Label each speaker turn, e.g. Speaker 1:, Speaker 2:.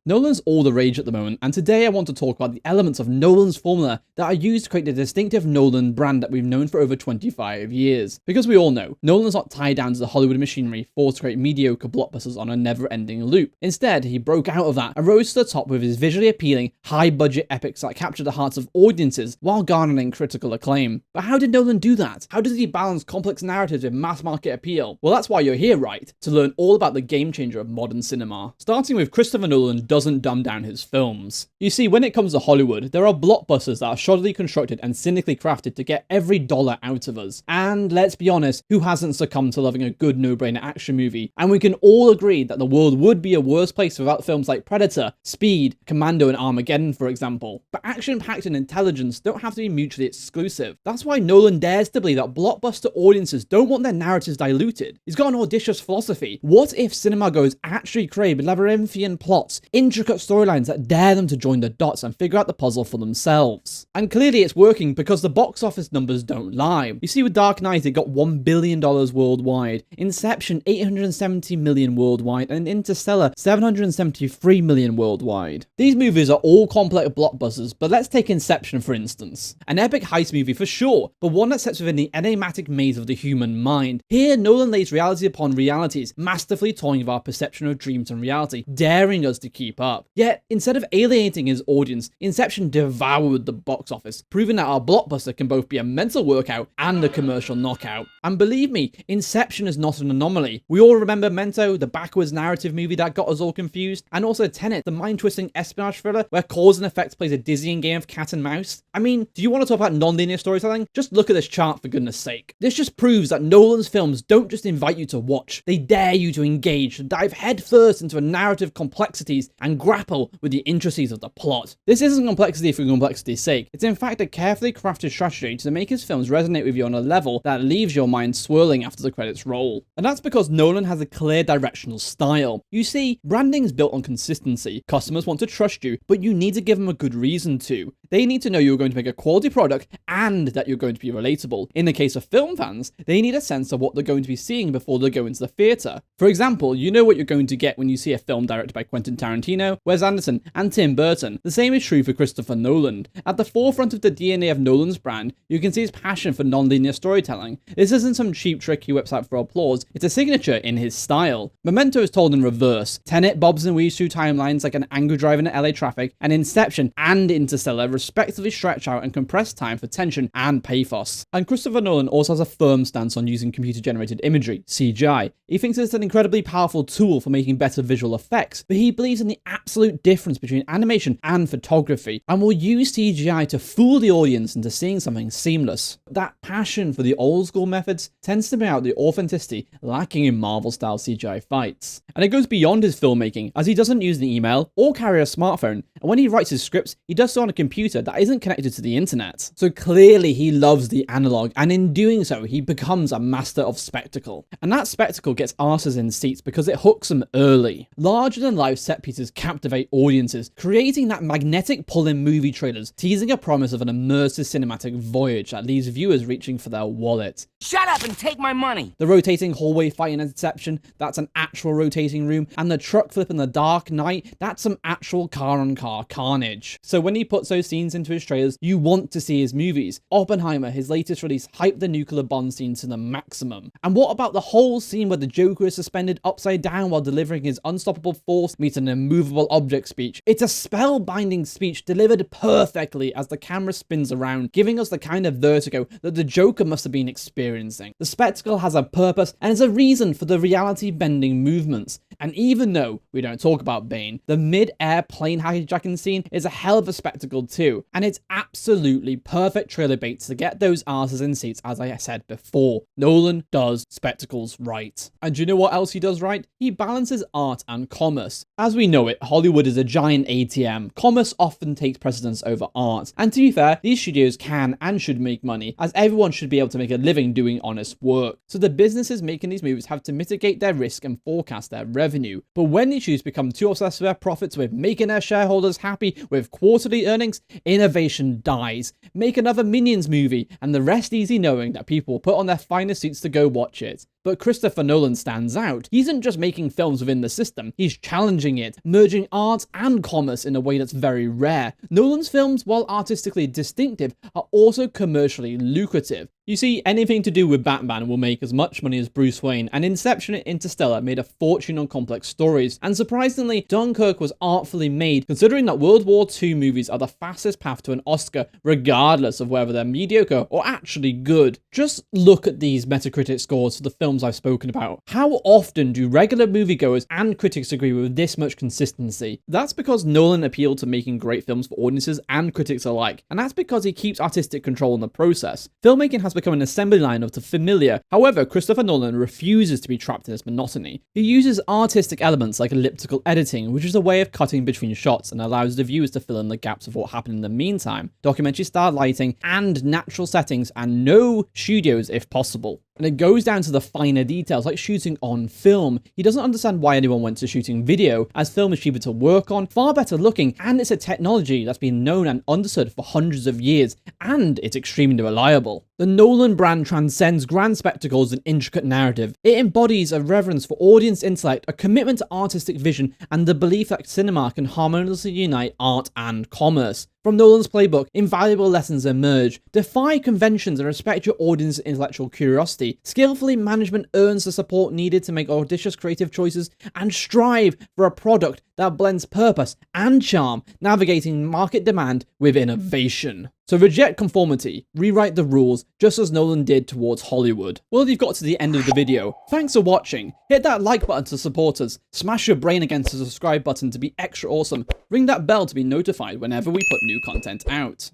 Speaker 1: Nolan's all the rage at the moment, and today I want to talk about the elements of Nolan's formula that are used to create the distinctive Nolan brand that we've known for over 25 years. Because we all know, Nolan's not tied down to the Hollywood machinery forced to create mediocre blockbusters on a never-ending loop. Instead, he broke out of that and rose to the top with his visually appealing, high-budget epics that captured the hearts of audiences while garnering critical acclaim. But how did Nolan do that? How does he balance complex narratives with mass-market appeal? Well, that's why you're here, right? To learn all about the game-changer of modern cinema. Starting with Christopher Nolan doesn't dumb down his films. You see, when it comes to Hollywood, there are blockbusters that are shoddily constructed and cynically crafted to get every dollar out of us. And let's be honest, who hasn't succumbed to loving a good no-brainer action movie? And we can all agree that the world would be a worse place without films like Predator, Speed, Commando, and Armageddon, for example. But action-packed and intelligence don't have to be mutually exclusive. That's why Nolan dares to believe that blockbuster audiences don't want their narratives diluted. He's got an audacious philosophy. What if cinema goes actually crave labyrinthian plots, intricate storylines that dare them to join the dots and figure out the puzzle for themselves? And clearly it's working because the box office numbers don't lie. You see, with Dark Knight, it got $1 billion worldwide, Inception $870 million worldwide, and Interstellar $773 million worldwide. These movies are all complex blockbusters, but let's take Inception for instance. An epic heist movie for sure, but one that sits within the enigmatic maze of the human mind. Here, Nolan lays reality upon realities, masterfully toying with our perception of dreams and reality, daring us to keep up. Yet, instead of alienating his audience, Inception devoured the box office, proving that our blockbuster can both be a mental workout and a commercial knockout. And believe me, Inception is not an anomaly. We all remember Memento, the backwards narrative movie that got us all confused, and also Tenet, the mind-twisting espionage thriller where cause and effect plays a dizzying game of cat and mouse. I mean, do you want to talk about non-linear storytelling? Just look at this chart for goodness sake. This just proves that Nolan's films don't just invite you to watch, they dare you to engage, to dive headfirst into a narrative complexities and grapple with the intricacies of the plot. This isn't complexity for complexity's sake. It's in fact a carefully crafted strategy to make his films resonate with you on a level that leaves your mind swirling after the credits roll. And that's because Nolan has a clear directional style. You see, branding is built on consistency. Customers want to trust you, but you need to give them a good reason to. They need to know you're going to make a quality product and that you're going to be relatable. In the case of film fans, they need a sense of what they're going to be seeing before they go into the theatre. For example, you know what you're going to get when you see a film directed by Quentin Tarantino, Wes Anderson, and Tim Burton. The same is true for Christopher Nolan. At the forefront of the DNA of Nolan's brand, you can see his passion for non-linear storytelling. This isn't some cheap trick he whips out for applause, it's a signature in his style. Memento is told in reverse. Tenet bobs and weaves through timelines like an angry driver in LA traffic, and Inception and Interstellar respectively stretch out and compress time for tension and pathos. And Christopher Nolan also has a firm stance on using computer-generated imagery, CGI. He thinks it's an incredibly powerful tool for making better visual effects, but he believes in the absolute difference between animation and photography, and will use CGI to fool the audience into seeing something seamless. That passion for the old school methods tends to bring out the authenticity lacking in Marvel-style CGI fights. And it goes beyond his filmmaking, as he doesn't use an email or carry a smartphone, and when he writes his scripts, he does so on a computer that isn't connected to the internet. So clearly he loves the analog, and in doing so, he becomes a master of spectacle. And that spectacle gets asses in seats because it hooks them early. Larger-than-life set pieces captivate audiences, creating that magnetic pull in movie trailers, teasing a promise of an immersive cinematic voyage that leaves viewers reaching for their wallet.
Speaker 2: Shut up and take my money!
Speaker 1: The rotating hallway fight in Inception, that's an actual rotating room, and the truck flip in The Dark Knight, that's some actual car-on-car carnage. So when he puts those scenes into his trailers, you want to see his movies. Oppenheimer, his latest release, hyped the nuclear bomb scene to the maximum. And what about the whole scene where the Joker is suspended upside down while delivering his unstoppable force meets an immovable object speech? It's a spellbinding speech delivered perfectly as the camera spins around, giving us the kind of vertigo that the Joker must have been experiencing. The spectacle has a purpose and is a reason for the reality-bending movements. And even though we don't talk about Bane, the mid-air plane hijacking scene is a hell of a spectacle too, and it's absolutely perfect trailer bait to get those asses in seats, as I said before. Nolan does spectacles right. And do you know what else he does right? He balances art and commerce. As we know it, Hollywood is a giant ATM. Commerce often takes precedence over art. And to be fair, these studios can and should make money, as everyone should be able to make a living doing honest work. So the businesses making these movies have to mitigate their risk and forecast their revenue. But when they choose to become too obsessed with their profits, with making their shareholders happy with quarterly earnings, innovation dies. Make another Minions movie, and the rest easy knowing that people will put on their finest suits to go watch it. But Christopher Nolan stands out. He isn't just making films within the system, he's challenging it, merging art and commerce in a way that's very rare. Nolan's films, while artistically distinctive, are also commercially lucrative. You see, anything to do with Batman will make as much money as Bruce Wayne, and Inception and Interstellar made a fortune on complex stories. And surprisingly, Dunkirk was artfully made, considering that World War II movies are the fastest path to an Oscar, regardless of whether they're mediocre or actually good. Just look at these Metacritic scores for the films I've spoken about. How often do regular moviegoers and critics agree with this much consistency? That's because Nolan appealed to making great films for audiences and critics alike, and that's because he keeps artistic control in the process. Filmmaking has become an assembly line of the familiar. However, Christopher Nolan refuses to be trapped in this monotony. He uses artistic elements like elliptical editing, which is a way of cutting between shots and allows the viewers to fill in the gaps of what happened in the meantime, documentary-style lighting, and natural settings, and no studios if possible. And it goes down to the finer details, like shooting on film. He doesn't understand why anyone went to shooting video, as film is cheaper to work on, far better looking, and it's a technology that's been known and understood for hundreds of years, and it's extremely reliable. The Nolan brand transcends grand spectacles and intricate narrative. It embodies a reverence for audience intellect, a commitment to artistic vision, and the belief that cinema can harmoniously unite art and commerce. From Nolan's playbook, invaluable lessons emerge. Defy conventions and respect your audience's intellectual curiosity. Skillfully, management earns the support needed to make audacious creative choices, and strive for a product that blends purpose and charm, navigating market demand with innovation. So reject conformity, rewrite the rules, just as Nolan did towards Hollywood. Well, you've got to the end of the video. Thanks for watching. Hit that like button to support us, smash your brain against the subscribe button to be extra awesome, ring that bell to be notified whenever we put new content out.